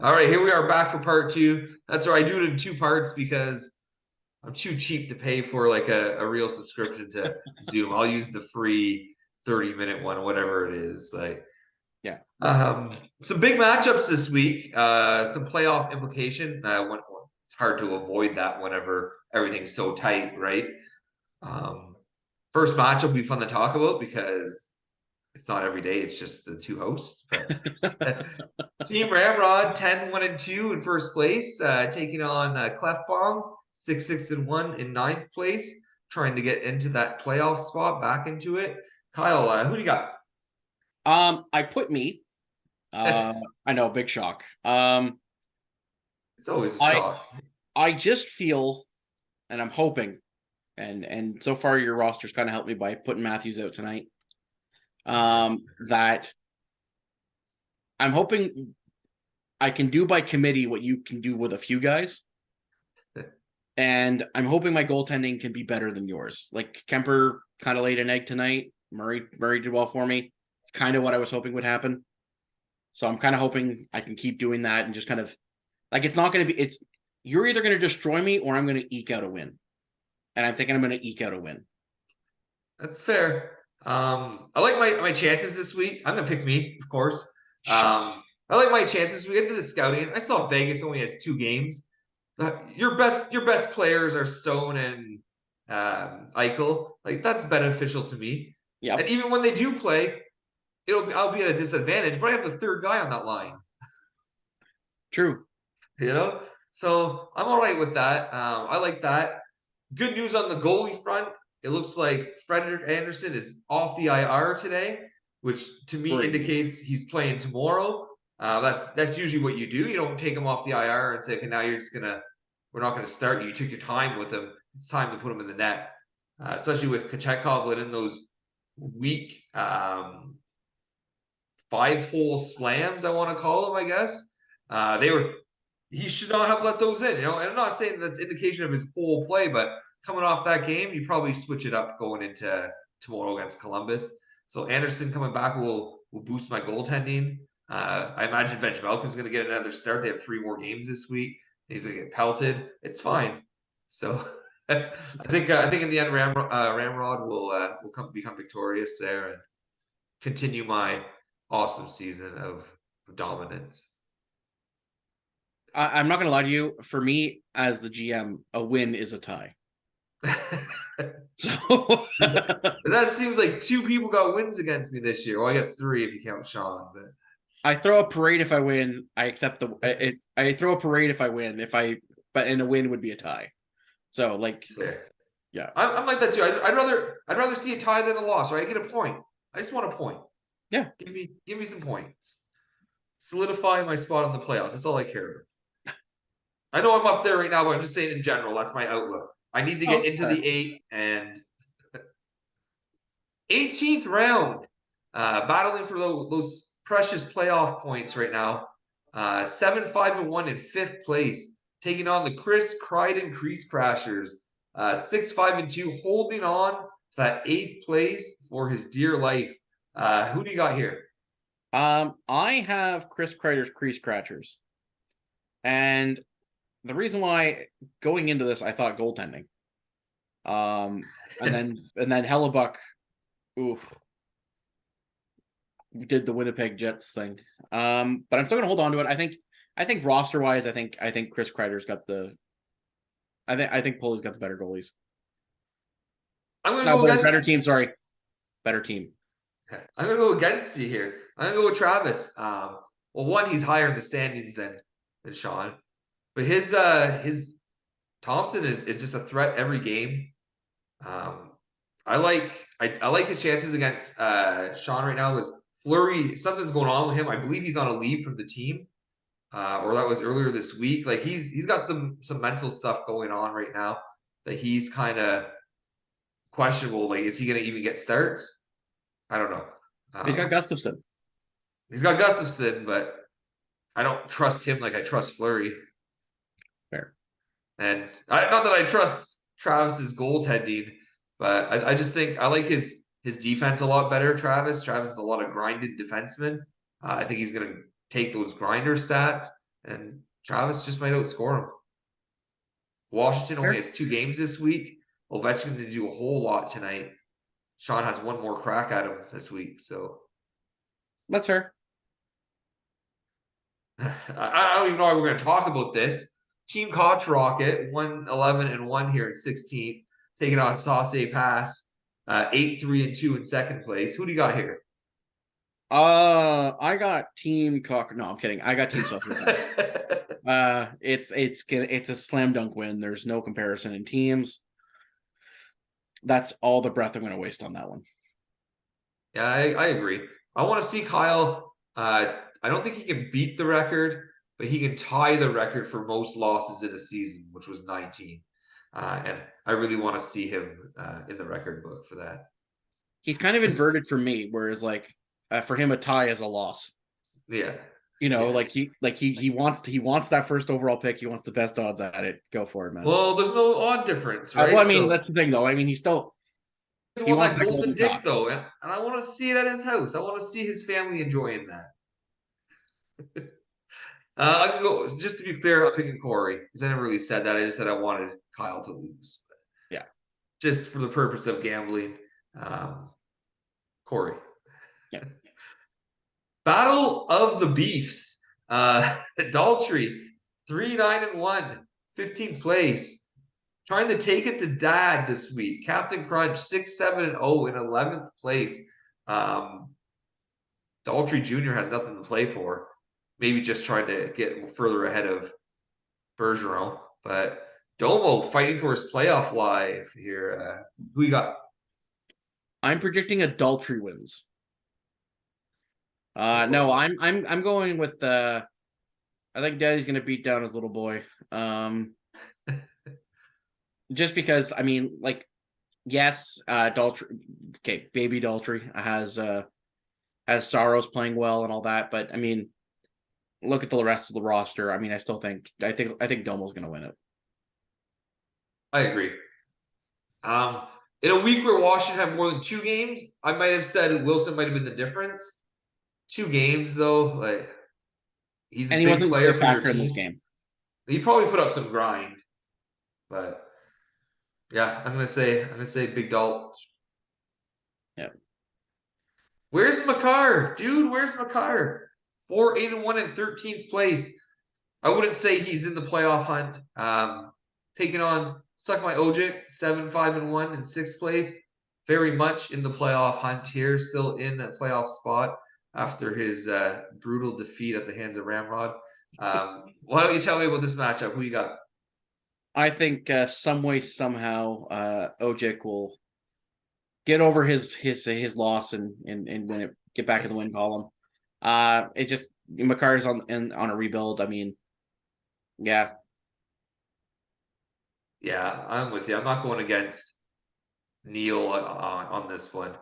All right, here we are back for part two. That's right. I do it in two parts because I'm too cheap to pay for like a real subscription to Zoom. I'll use the free 30-minute one, whatever it is. Yeah. Some big matchups this week. Some playoff implication. It's hard to avoid that whenever everything's so tight, right? Um, First matchup will be fun to talk about because it's not every day. It's just the two hosts. But Team Ramrod 10-1-2 in first place, taking on Clefbong 6-6-1 in ninth place, trying to get into that playoff spot, back into it. Kyle, who do you got? I put me. I know, big shock. It's always a I shock. I just feel, and I'm hoping, and so far your roster's kind of helped me by putting Matthews out tonight. That I'm hoping I can do by committee what you can do with a few guys. And I'm hoping my goaltending can be better than yours. Like Kemper kind of laid an egg tonight. Murray did well for me. It's kind of what I was hoping would happen. So I'm kind of hoping I can keep doing that and just kind of like it's not going to be. You're either going to destroy me or I'm going to eke out a win. And I'm thinking I'm going to eke out a win. That's fair. I like my chances this week. I'm gonna pick me, of course. Sure. I like my chances. We get to the scouting. I saw Vegas only has 2 games. Your best players are Stone and Eichel. Like that's beneficial to me. And Yep. even when they do play, I'll be at a disadvantage. But I have the third guy on that line. True. You know, so I'm all right with that. I like that. Good news on the goalie front. It looks like Frederick Anderson is off the IR today, which to me Great news. indicates he's playing tomorrow. That's usually what you do. You don't take him off the IR and say, okay, now we're not gonna start you. You took your time with him. It's time to put him in the net, especially with Kochetkov letting those weak 5-hole slams. I want to call them. I guess they were. He should not have let those in. And I'm not saying that's indication of his whole play, but coming off that game, you probably switch it up going into tomorrow against Columbus. So Anderson coming back will boost my goaltending. I imagine Vejmelka is going to get another start. They have 3 more games this week. He's going to get pelted. It's fine. So I think in the end, Ramrod will become victorious there and continue my awesome season of dominance. I'm not going to lie to you. For me, as the GM, a win is a tie. So That seems like 2 people got wins against me this year. Well, I guess 3 if you count Sean. But I throw a parade if I win. I accept I throw a parade if I win. But a win would be a tie. So like, fair. yeah, I'm like that too. I'd rather see a tie than a loss. Right? I get a point. I just want a point. yeah. Give me some points. Solidify my spot in the playoffs. That's all I care about. I know I'm up there right now, but I'm just saying in general. That's my outlook. I need to get Oh, into fair. the 8 and 18th round, battling for those precious playoff points right now. 7-5-1 in 5th place, taking on the Chris Crichton Crease Crashers. 6-5-2, holding on to that 8th place for his dear life. Who do you got here? I have Chris Kreider's Crease Scratchers, and the reason why going into this I thought goaltending, and then Hellebuck, oof, did the Winnipeg Jets thing. But I'm still gonna hold on to it. I think roster wise, I think Chris Kreider's got the. I think Pulley's got the better goalies. I'm going to No, go better against. team. Sorry, better team. I'm going to go against you here. I'm going to go with Travis. Well, one, he's higher in the standings than Sean, but his Thompson is just a threat every game. Um, I like his chances against Sean right now. Because Fleury, something's going on with him. I believe he's on a leave from the team, or that was earlier this week. Like he's got some mental stuff going on right now that he's kind of questionable. Like, is he going to even get starts? I don't know. He's got Gustafson. He's got Gustafson, but I don't trust him like I trust Fleury. Fair. And not that I trust Travis's goaltending, but I just think I like his defense a lot better. Travis is a lot of grinded defenseman. I think he's going to take those grinder stats and Travis just might outscore him. Washington only has 2 games this week. Ovechkin did do a whole lot tonight. Sean has one more crack at him this week, so That's fair. I don't even know why we're going to talk about this. Team Koch Rocket 1-11-1 here in 16th, taking on Sauce Pass, 8-3-2 in second place. Who do you got here? I got Team Cock. No, I'm kidding. I got Team South. It's a slam dunk win. There's no comparison in teams. That's all the breath I'm going to waste on that one. Yeah, I agree. I want to see Kyle. I don't think he can beat the record, but he can tie the record for most losses in a season, which was 19. And I really want to see him in the record book for that. He's kind of inverted for me, whereas like for him a tie is a loss. Yeah. You know, yeah. he wants that first overall pick. He wants the best odds at it. Go for it, man. Well, there's no odd difference, right? Well, I mean, that's the thing, though. I mean, he Want wants that that golden golden dick cock. though, and I want to see it at his house. I want to see his family enjoying that. I can go just to be clear. I'm picking Corey because I never really said that. I just said I wanted Kyle to lose. Yeah, just for the purpose of gambling. Corey. yeah. Battle of the Beefs. Daltrey, 3-9-1, 15th place. Trying to take it to Dad this week. Captain Crunch, 6-7-0 in 11th place. Daltrey Jr. has nothing to play for. Maybe just trying to get further ahead of Bergeron. But Domo fighting for his playoff life here. Who you got? I'm predicting a Daltrey wins. No, I'm going with I think Daddy's gonna beat down his little boy. Just because I mean, like, yes, Daltrey, okay, baby Daltrey has Saros playing well and all that, but I mean, look at the rest of the roster. I mean, I think Domo's gonna win it. I agree. In a week where Washington had more than 2 games, I might have said Wilson might have been the difference. 2 games though, like he's a And he big wasn't player really a for your factor in this team. game. He probably put up some grind, but yeah, I'm gonna say Big Dalt. Yeah. Where's Makar, dude? Where's Makar? 4-8-1 in 13th place. I wouldn't say he's in the playoff hunt. Taking on Suck My Ojic, 7-5-1 in 6th place. Very much in the playoff hunt here, still in a playoff spot after his brutal defeat at the hands of Ramrod. Why don't you tell me about this matchup? Who you got? I think some way somehow Ojic will get over his loss and win it, get back in the win column. It just Makar's on a rebuild. I mean, yeah. Yeah, I'm with you. I'm not going against Neil on this one.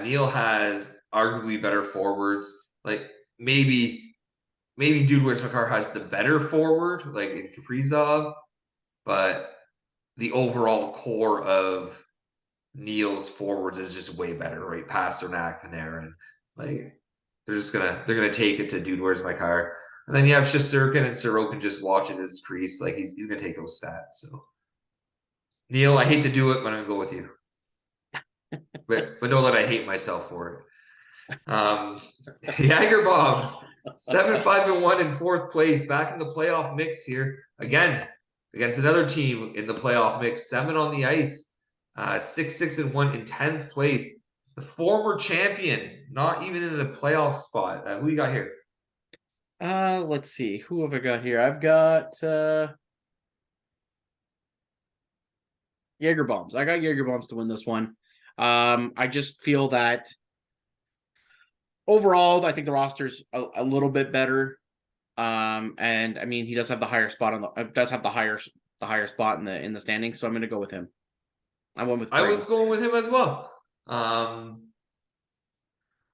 Neil has arguably better forwards. Like maybe Dude Where's Makar has the better forward, like in Kaprizov, but the overall core of Neil's forwards is just way better, right? Pasternak and Aaron. Like they're gonna take it to Dude Where's My Car. And then you have Shesterkin and Sorokin just watching his crease. Like he's gonna take those stats. So Neil, I hate to do it, but I'm gonna go with you. But know that I hate myself for it. Jagger Bombs, 7-5-1 in 4th place, back in the playoff mix here. Again, against another team in the playoff mix, 7 on the ice, 6-6-1 in 10th place. The former champion, not even in a playoff spot. Who you got here? Let's see. Who have I got here? I've got Jaeger Bombs. I got Jaeger Bombs to win this one. I just feel that overall, I think the roster's a little bit better. And I mean, he does have the higher spot the higher spot in the standings, so I'm going to go with him. I went with. I was going with him as well. I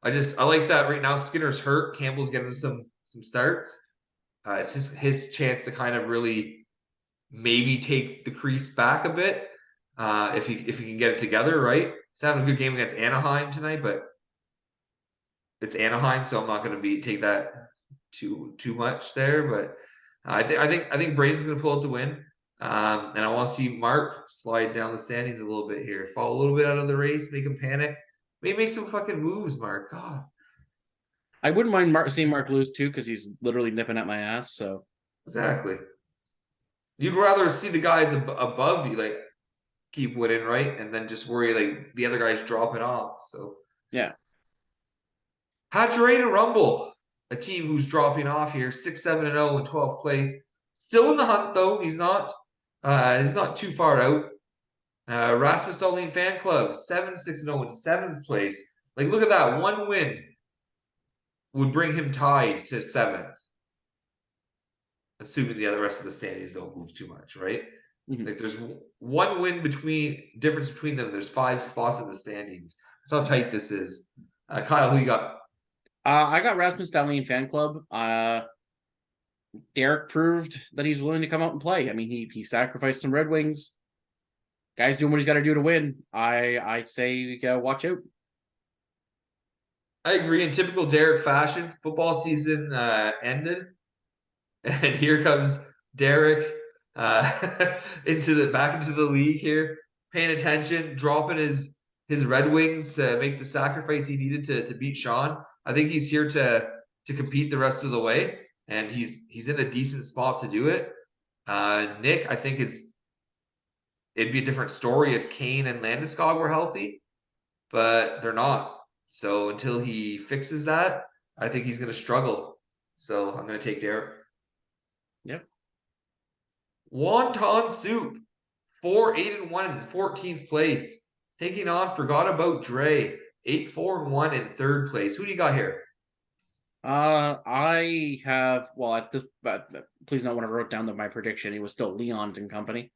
like that right now. Skinner's hurt. Campbell's getting some starts. It's his chance to kind of really maybe take the crease back a bit if he can get it together, right? He's having a good game against Anaheim tonight, but it's Anaheim, so I'm not going to take that too much there. But I think Braden's going to pull out the win. And I want to see Mark slide down the standings a little bit here, fall a little bit out of the race, make him panic. Maybe make some fucking moves, Mark. God, I wouldn't mind seeing Mark lose too, because he's literally nipping at my ass. So exactly. You'd rather see the guys above you like keep winning, right? And then just worry like the other guys dropping off. So yeah. how'd you rate a Rumble? A team who's dropping off here, 6-7-0 in 12th place. Still in the hunt though. He's not too far out. Rasmus Dahlin Fan Club, 7-6-0 in 7th place. Like, look at that. One win would bring him tied to 7th, assuming the other rest of the standings don't move too much, right? Mm-hmm. Like, there's one win difference between them. There's 5 spots in the standings. That's how tight this is. Kyle, who you got? I got Rasmus Dahlin Fan Club. Derek proved that he's willing to come out and play. I mean, he sacrificed some Red Wings. Guy's doing what he's got to do to win. I say watch out. I agree. In typical Derek fashion, football season ended, and here comes Derek back into the league here, paying attention, dropping his Red Wings to make the sacrifice he needed to beat Sean. I think he's here to compete the rest of the way, and he's in a decent spot to do it. Nick, I think it'd be a different story if Kane and Landeskog were healthy, but they're not. So until he fixes that, I think he's going to struggle. So I'm going to take Derek. Yep. Wonton Soup, 4-8-1 in 14th place. Taking on Forgot About Dre, 8-4-1 in 3rd place. Who do you got here? I have at this, but please note when I wrote down my prediction, it was still Leon's and company.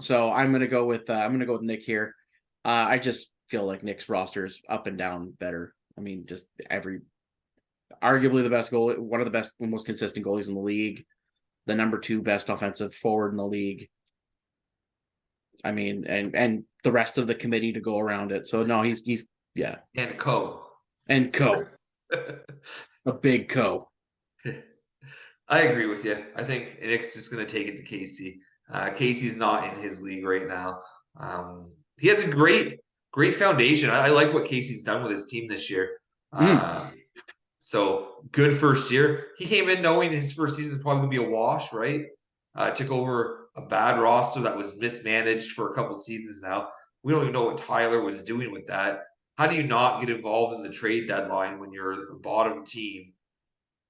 So I'm gonna go with Nick here. I just feel like Nick's roster is up and down better. I mean, just arguably the best goal, one of the best, most consistent goalies in the league, the number 2 best offensive forward in the league. I mean, and the rest of the committee to go around it. So no, he's yeah. And Co. A big Co. I agree with you. I think Nick's just going to take it to Casey. Casey's not in his league right now. He has a great foundation. I like what Casey's done with his team this year. So good first year. He came in knowing his first season is probably going to be a wash, right? Took over a bad roster that was mismanaged for a couple seasons now. We don't even know what Tyler was doing with that. How do you not get involved in the trade deadline when you're the bottom team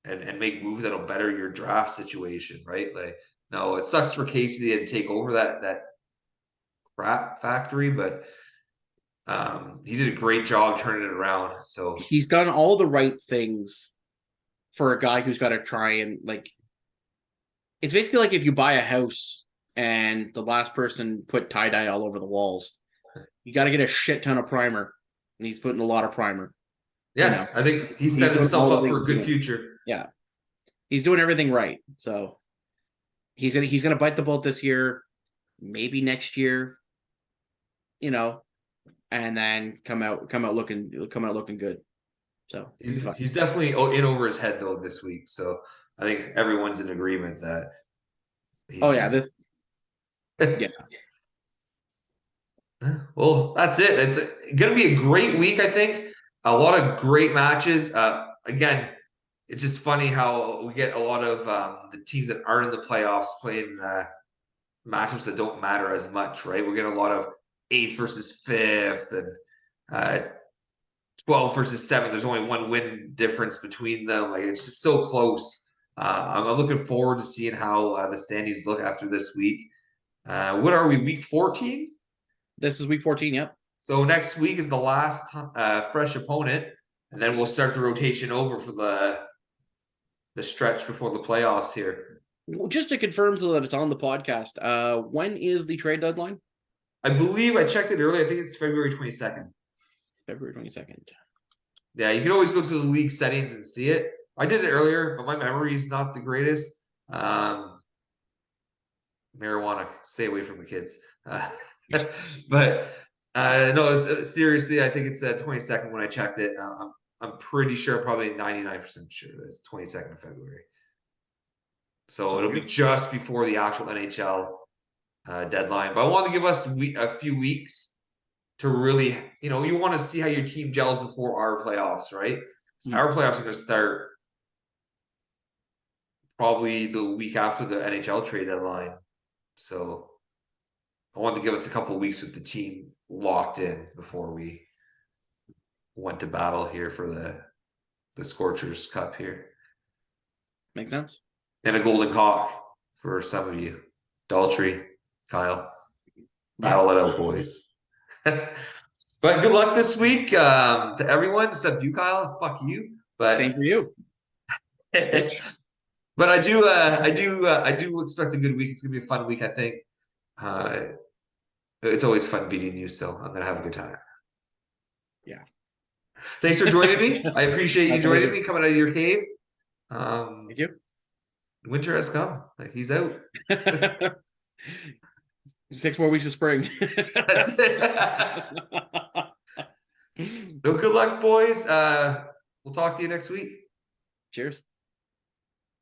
and make moves that'll better your draft situation, right? Like, no, it sucks for Casey they had to take over that crap factory, but he did a great job turning it around. So he's done all the right things for a guy who's got to try and it's basically like if you buy a house and the last person put tie-dye all over the walls, you got to get a shit ton of primer, and he's putting a lot of primer. Yeah, I think he's setting himself up for a good future. Yeah, he's doing everything right. So he's gonna bite the bullet this year, maybe next year, and then come out looking good. So he's definitely in over his head though this week. So I think everyone's in agreement that. This. Yeah. Well, that's it. It's going to be a great week, I think. A lot of great matches. Again, it's just funny how we get a lot of the teams that aren't in the playoffs playing matchups that don't matter as much, right? We're getting a lot of 8th versus 5th and 12th versus 7th. There's only one win difference between them. Like, it's just so close. I'm looking forward to seeing how the standings look after this week. What are we, week 14? This is week 14, yep. So next week is the last fresh opponent, and then we'll start the rotation over for the stretch before the playoffs here. Well, just to confirm so that it's on the podcast, when is the trade deadline? I believe I checked it earlier. I think it's February 22nd. February 22nd. Yeah, you can always go to the league settings and see it. I did it earlier, but my memory is not the greatest. Marijuana, stay away from the kids. But no, seriously, I think it's 22nd when I checked it. I'm pretty sure, probably 99% sure that it's 22nd of February. So it'll be just before the actual NHL deadline. But I want to give us a few weeks to really, you want to see how your team gels before our playoffs, right? Our playoffs are going to start probably the week after the NHL trade deadline. So I wanted to give us a couple of weeks with the team locked in before we went to battle here for the Scorchers Cup here. Makes sense. And a golden cock for some of you. Daltrey, Kyle. Battle it out, boys. But good luck this week to everyone except you, Kyle. Fuck you. But same for you. But I do expect a good week. It's gonna be a fun week, I think. It's always fun beating you, so I'm gonna have a good time. Yeah. Thanks for joining me. I appreciate you joining me, coming out of your cave. Thank you. Winter has come. Like, he's out. 6 more weeks of spring. That's it. So good luck, boys. We'll talk to you next week. Cheers.